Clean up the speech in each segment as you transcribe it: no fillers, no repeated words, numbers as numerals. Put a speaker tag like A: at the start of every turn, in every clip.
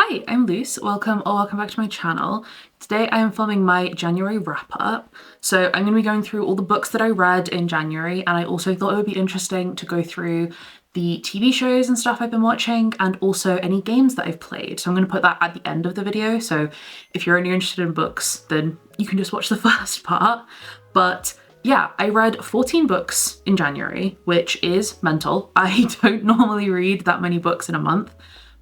A: Hi, I'm Luce. Welcome back to my channel. Today I am filming my January wrap up. So I'm going to be going through all the books that I read in January, and I also thought it would be interesting to go through the TV shows and stuff I've been watching and also any games that I've played. So I'm going to put that at the end of the video. So if you're only interested in books, then you can just watch the first part. But yeah, I read 14 books in January, which is mental. I don't normally read that many books in a month,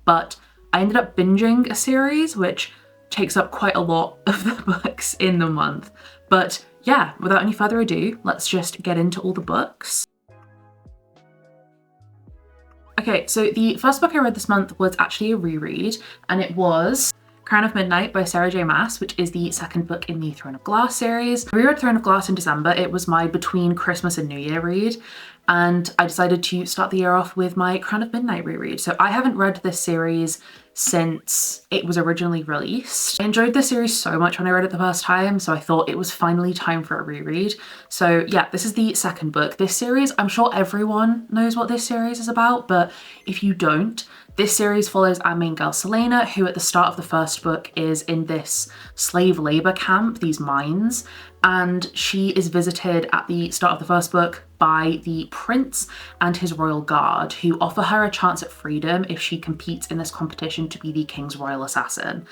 A: but I ended up binging a series, which takes up quite a lot of the books in the month. But yeah, without any further ado, let's just get into all the books. Okay, so the first book I read this month was actually a reread, and it was Crown of Midnight by Sarah J Maas, which is the second book in the Throne of Glass series. I reread Throne of Glass in December. It was my between Christmas and New Year read, and I decided to start the year off with my Crown of Midnight reread. So I haven't read this series since it was originally released. I enjoyed this series so much when I read it the first time, so I thought it was finally time for a reread. So yeah, this is the second book. This series, I'm sure everyone knows what this series is about, but if you don't, this series follows our main girl Selena, who at the start of the first book is in this slave labor camp, these mines, and she is visited at the start of the first book by the prince and his royal guard, who offer her a chance at freedom if she competes in this competition to be the king's royal assassin.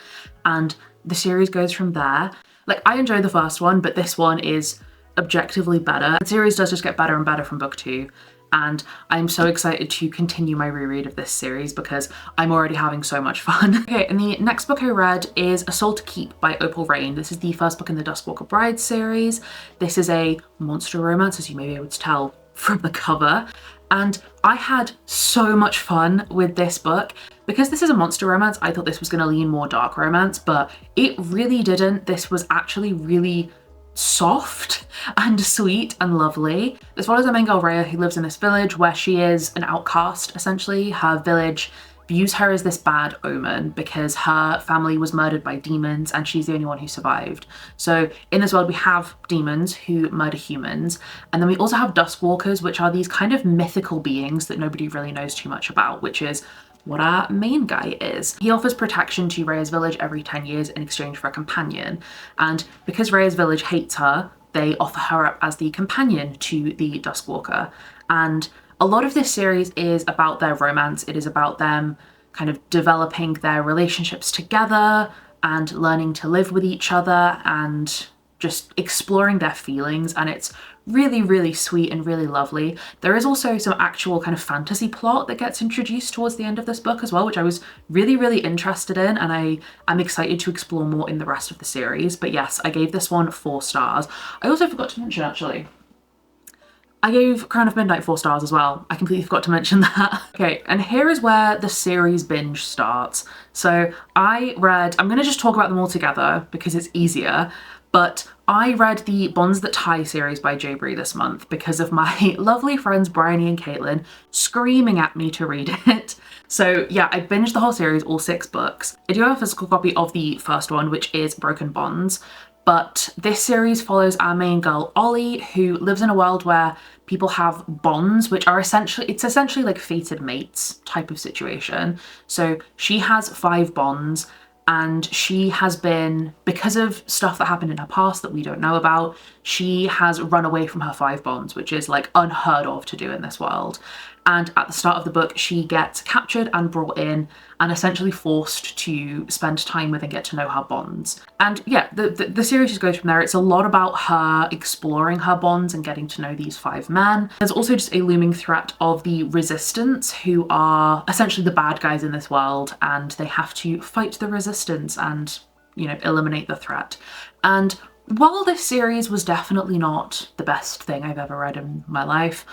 A: And the series goes from there. Like, I enjoyed the first one, but this one is objectively better. The series does just get better and better from book 2. And I'm so excited to continue my reread of this series because I'm already having so much fun. Okay, and the next book I read is A Soul to Keep by Opal Rain. This is the first book in the Duskwalker Bride series. This is a monster romance, as you may be able to tell from the cover. And I had so much fun with this book. Because this is a monster romance, I thought this was gonna lean more dark romance, but it really didn't. This was actually really soft and sweet and lovely. This follows our main girl Rhea, who lives in this village where she is an outcast, essentially. Her village views her as this bad omen because her family was murdered by demons and she's the only one who survived. So in this world we have demons who murder humans, and then we also have Duskwalkers, which are these kind of mythical beings that nobody really knows too much about, which is what our main guy is. He offers protection to Rhea's village every 10 years in exchange for a companion. And because Rhea's village hates her, they offer her up as the companion to the Duskwalker. And a lot of this series is about their romance. It is about them kind of developing their relationships together and learning to live with each other and just exploring their feelings, and it's really, really sweet and really lovely. There is also some actual kind of fantasy plot that gets introduced towards the end of this book as well, which I was really, really interested in, and I'm excited to explore more in the rest of the series. But yes, I gave this one 4 stars. I also forgot to mention, actually, I gave Crown of Midnight 4 stars as well. I completely forgot to mention that. Okay, and here is where the series binge starts. So I'm gonna just talk about them all together because it's easier, but I read the Bonds That Tie series by J. Brie this month because of my lovely friends Bryony and Caitlin screaming at me to read it. So yeah, I binged the whole series, all 6 books. I do have a physical copy of the first one, which is Broken Bonds, but this series follows our main girl Ollie, who lives in a world where people have bonds, which are essentially like fated mates type of situation. So she has 5 bonds, and she has been, because of stuff that happened in her past that we don't know about, she has run away from her 5 bonds, which is like unheard of to do in this world. And at the start of the book, she gets captured and brought in and essentially forced to spend time with and get to know her bonds. And yeah, the series just goes from there. It's a lot about her exploring her bonds and getting to know these 5 men. There's also just a looming threat of the Resistance, who are essentially the bad guys in this world, and they have to fight the Resistance and, you know, eliminate the threat. And while this series was definitely not the best thing I've ever read in my life,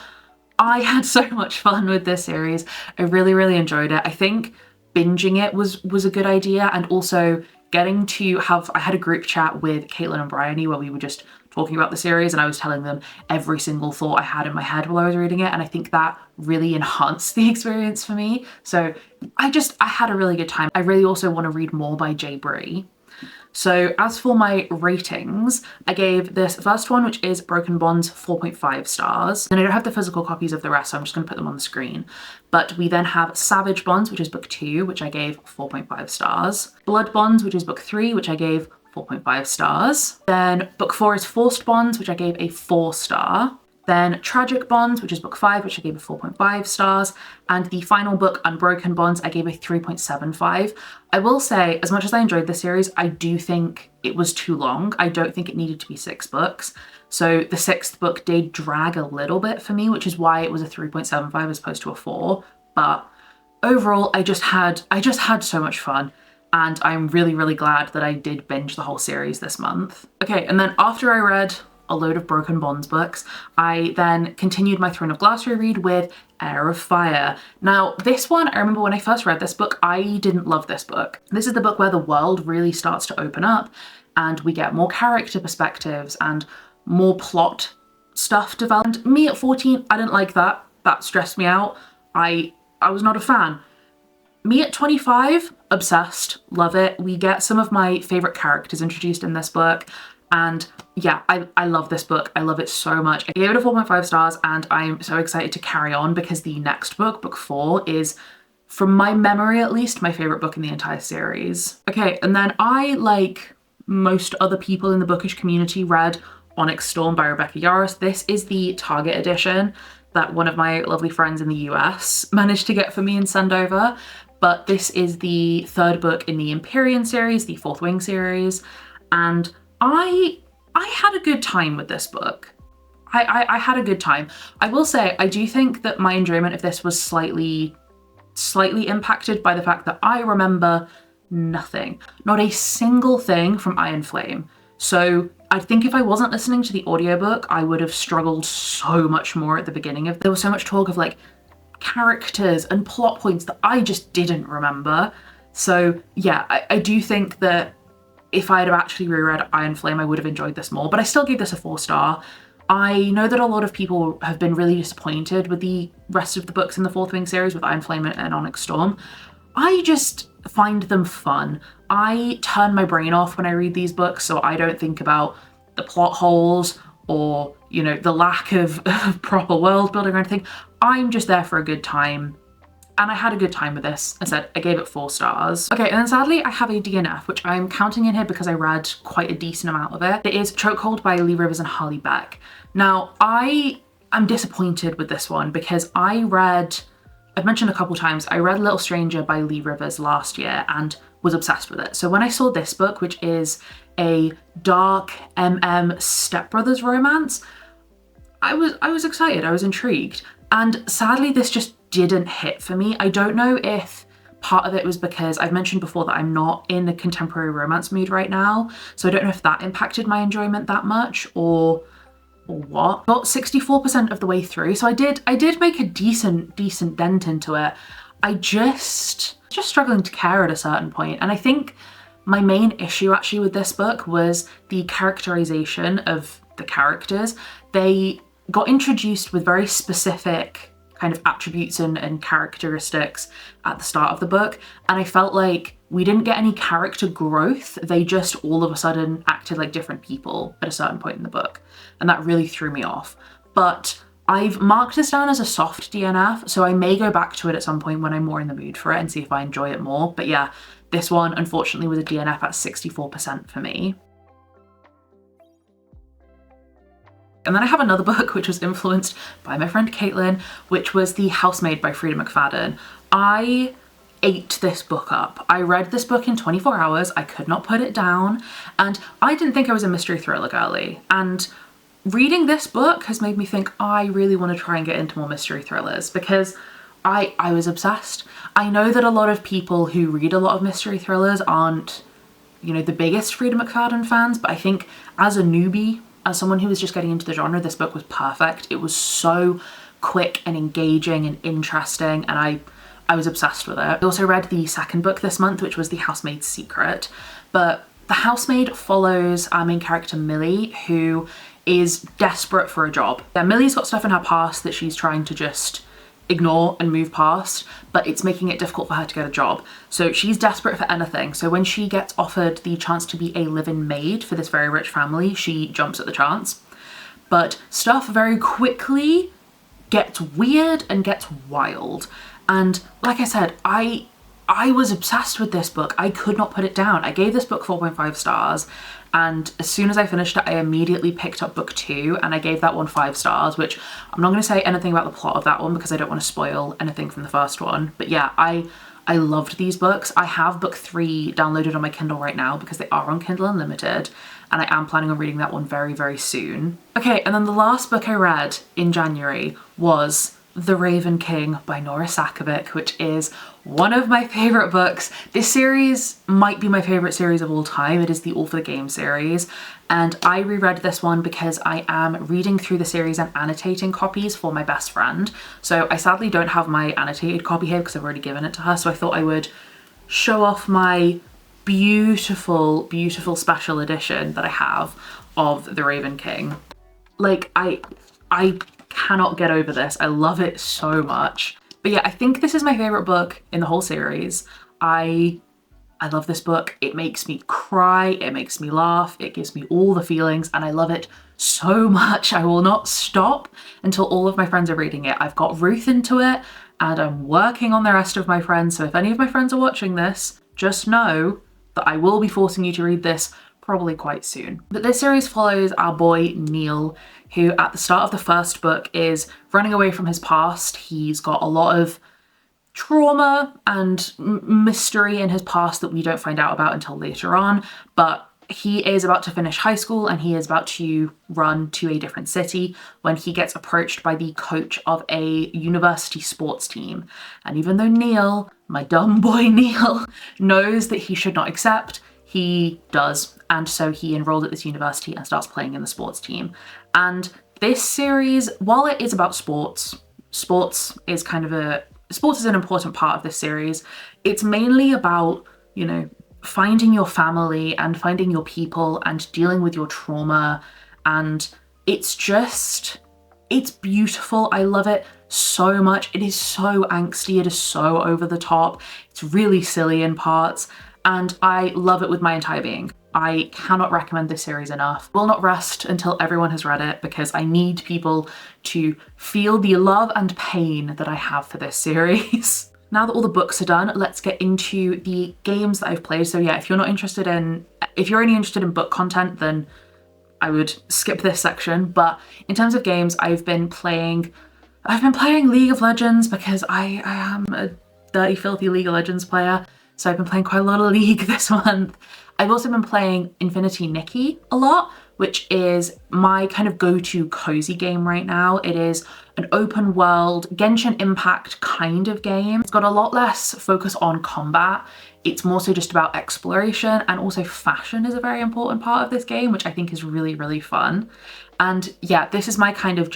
A: I had so much fun with this series. I really, really enjoyed it. I think binging it was a good idea, and also getting to have, I had a group chat with Caitlin and Bryony where we were just talking about the series, and I was telling them every single thought I had in my head while I was reading it, and I think that really enhanced the experience for me. So I had a really good time. I really also want to read more by J. Brie. So as for my ratings, I gave this first one, which is Broken Bonds, 4.5 stars. And I don't have the physical copies of the rest, so I'm just going to put them on the screen. But we then have Savage Bonds, which is book 2, which I gave 4.5 stars. Blood Bonds, which is book 3, which I gave 4.5 stars. Then book 4 is Forced Bonds, which I gave a 4 star. Then Tragic Bonds, which is book 5, which I gave a 4.5 stars. And the final book, Unbroken Bonds, I gave a 3.75. I will say, as much as I enjoyed this series, I do think it was too long. I don't think it needed to be 6 books. So the 6th book did drag a little bit for me, which is why it was a 3.75 as opposed to a 4. But overall, I just had so much fun. And I'm really, really glad that I did binge the whole series this month. Okay, and then after I read a load of Broken Bonds books, I then continued my Throne of Glass reread with Heir of Fire. Now, this one, I remember when I first read this book, I didn't love this book. This is the book where the world really starts to open up and we get more character perspectives and more plot stuff developed. Me at 14, I didn't like that. That stressed me out. I was not a fan. Me at 25, obsessed, love it. We get some of my favorite characters introduced in this book. And yeah, I love this book. I love it so much. I gave it a 4.5 stars and I'm so excited to carry on because the next book, book 4, is, from my memory at least, my favorite book in the entire series. Okay, and then I, like most other people in the bookish community, read Onyx Storm by Rebecca Yarros. This is the Target edition that one of my lovely friends in the US managed to get for me and send over. But this is the 3rd book in the Empyrean series, the 4th Wing series, and I had a good time with this book. I had a good time. I will say, I do think that my enjoyment of this was slightly impacted by the fact that I remember nothing. Not a single thing from Iron Flame. So I think if I wasn't listening to the audiobook, I would have struggled so much more at the beginning of. There was so much talk of like characters and plot points that I just didn't remember. So yeah, I do think that if I had actually reread Iron Flame, I would have enjoyed this more, but I still gave this a 4 star. I know that a lot of people have been really disappointed with the rest of the books in the 4th Wing series with Iron Flame and Onyx Storm. I just find them fun. I turn my brain off when I read these books, so I don't think about the plot holes or, you know, the lack of proper world building or anything. I'm just there for a good time. And I had a good time with this. I said I gave it 4 stars. Okay, and then sadly I have a DNF, which I'm counting in here because I read quite a decent amount of it. It is Chokehold by Lee Rivers and Harley Beck. Now, I am disappointed with this one because I've mentioned a couple times, I read Little Stranger by Lee Rivers last year and was obsessed with it. So when I saw this book, which is a dark stepbrothers romance, I was excited, I was intrigued. And sadly, this just didn't hit for me. I don't know if part of it was because I've mentioned before that I'm not in a contemporary romance mood right now. So I don't know if that impacted my enjoyment that much or what. Got 64% of the way through. So I did make a decent dent into it. I just struggling to care at a certain point. And I think my main issue actually with this book was the characterization of the characters. They got introduced with very specific kind of attributes and characteristics at the start of the book, and I felt like we didn't get any character growth. They just all of a sudden acted like different people at a certain point in the book, and that really threw me off. But I've marked this down as a soft DNF, so I may go back to it at some point when I'm more in the mood for it and see if I enjoy it more. But yeah, this one unfortunately was a DNF at 64% for me. And then I have another book which was influenced by my friend Caitlin, which was The Housemaid by Freida McFadden. I ate this book up. I read this book in 24 hours. I could not put it down. And I didn't think I was a mystery thriller girly. And reading this book has made me think I really want to try and get into more mystery thrillers because I was obsessed. I know that a lot of people who read a lot of mystery thrillers aren't, you know, the biggest Freida McFadden fans, but I think as a newbie, as someone who was just getting into the genre, this book was perfect. It was so quick and engaging and interesting, and I was obsessed with it. I also read the 2nd book this month, which was The Housemaid's Secret. But The Housemaid follows our main character Millie, who is desperate for a job. Yeah, Millie's got stuff in her past that she's trying to just ignore and move past, but it's making it difficult for her to get a job. So she's desperate for anything. So when she gets offered the chance to be a live-in maid for this very rich family, she jumps at the chance. But stuff very quickly gets weird and gets wild. And like I said, I was obsessed with this book. I could not put it down. I gave this book 4.5 stars, and as soon as I finished it, I immediately picked up book 2 and I gave that one 5 stars, which I'm not going to say anything about the plot of that one because I don't want to spoil anything from the first one. But yeah, I loved these books. I have book 3 downloaded on my Kindle right now because they are on Kindle Unlimited, and I am planning on reading that one very, very soon. Okay, and then the last book I read in January was The Raven King by Nora Sakavic, which is one of my favorite books. This series might be my favorite series of all time. It is the All for the Game series, and I reread this one because I am reading through the series and annotating copies for my best friend. So I sadly don't have my annotated copy here because I've already given it to her, so I thought I would show off my beautiful, beautiful special edition that I have of The Raven King. Like, I cannot get over this. I love it so much. But yeah, I think this is my favorite book in the whole series. I love this book. It makes me cry, it makes me laugh, it gives me all the feelings, and I love it so much. I will not stop until all of my friends are reading it. I've got Ruth into it, and I'm working on the rest of my friends, so if any of my friends are watching this, just know that I will be forcing you to read this probably quite soon. But this series follows our boy Neil, who at the start of the first book is running away from his past. He's got a lot of trauma and mystery in his past that we don't find out about until later on, but he is about to finish high school and he is about to run to a different city when he gets approached by the coach of a university sports team. And even though Neil, my dumb boy Neil, knows that he should not accept, he does. And so he enrolled at this university and starts playing in the sports team. And this series, while it is about sports is an important part of this series. It's mainly about, you know, finding your family and finding your people and dealing with your trauma. And it's beautiful. I love it so much. It is so angsty. It is so over the top. It's really silly in parts. And I love it with my entire being. I cannot recommend this series enough. Will not rest until everyone has read it because I need people to feel the love and pain that I have for this series. Now that all the books are done, let's get into the games that I've played. So yeah, if you're only interested in book content, then I would skip this section. But in terms of games, I've been playing League of Legends because I am a dirty, filthy League of Legends player. So I've been playing quite a lot of League this month. I've also been playing Infinity Nikki a lot, which is my kind of go-to cozy game right now. It is an open world Genshin Impact kind of game. It's got a lot less focus on combat. It's more so just about exploration, and also fashion is a very important part of this game, which I think is really, really fun. And yeah, this is my kind of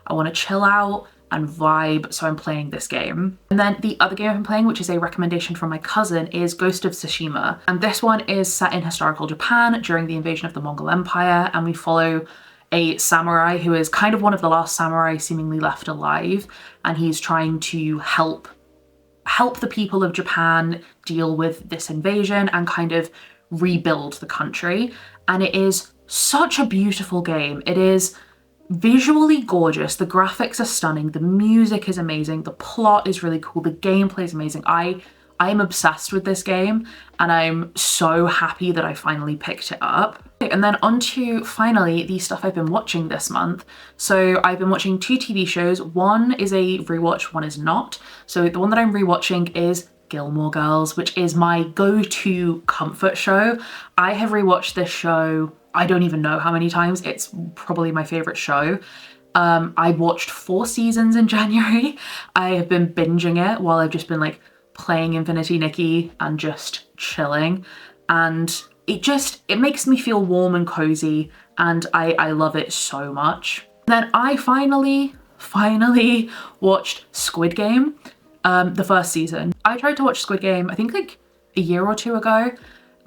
A: I want to chill out and vibe, so I'm playing this game. And then the other game I've been playing, which is a recommendation from my cousin, is Ghost of Tsushima. And this one is set in historical Japan during the invasion of the Mongol Empire, and we follow a samurai who is kind of one of the last samurai seemingly left alive, and he's trying to help the people of Japan deal with this invasion and kind of rebuild the country. And it is such a beautiful game. It is visually gorgeous, the graphics are stunning, the music is amazing, the plot is really cool, the gameplay is amazing. I am obsessed with this game and I'm so happy that I finally picked it up. And then on to finally the stuff I've been watching this month. So I've been watching 2 TV shows. One is a rewatch, one is not. So the one that I'm rewatching is Gilmore Girls, which is my go-to comfort show. I have rewatched this show, I don't even know how many times. It's probably my favorite show. I watched 4 seasons in January. I have been binging it while I've just been like playing Infinity Nikki and just chilling. And it makes me feel warm and cozy, and I love it so much. Then I finally watched Squid Game, the first season. I tried to watch Squid Game, I think like a year or 2 ago,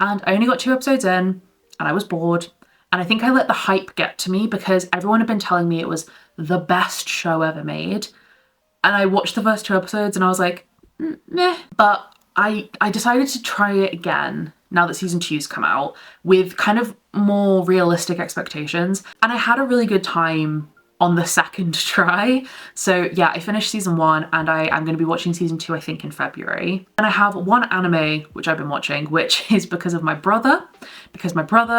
A: and I only got 2 episodes in and I was bored. And I think I let the hype get to me because everyone had been telling me it was the best show ever made. and I watched the first 2 episodes and I was like, meh. But I decided to try it again now that season 2's come out with kind of more realistic expectations. And I had a really good time on the second try. So yeah, I finished season 1 and I'm going to be watching season 2, I think, in February. And I have one anime which I've been watching, which is because my brother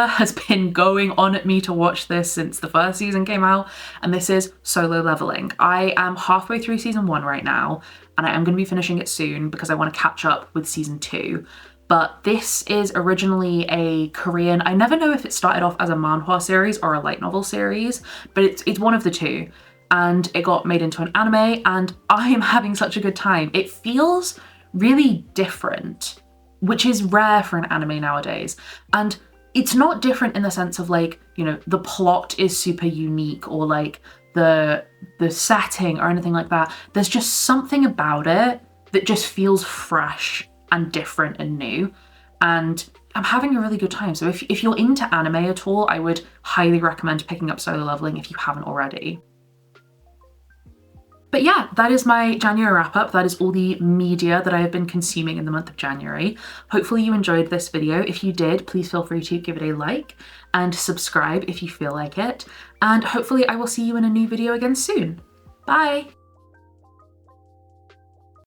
A: has been going on at me to watch this since the first season came out, and this is Solo Leveling. I am halfway through season 1 right now, and I am going to be finishing it soon because I want to catch up with season 2. But this is originally a Korean, I never know if it started off as a manhwa series or a light novel series, but it's one of the two. And it got made into an anime, and I am having such a good time. It feels really different, which is rare for an anime nowadays. And it's not different in the sense of like, you know, the plot is super unique or like the setting or anything like that. There's just something about it that just feels fresh and different and new, and I'm having a really good time. So if you're into anime at all, I would highly recommend picking up Solo Leveling if you haven't already. But yeah, that is my January wrap up. That is all the media that I have been consuming in the month of January. Hopefully you enjoyed this video. If you did, please feel free to give it a like and subscribe if you feel like it. And hopefully I will see you in a new video again soon. Bye!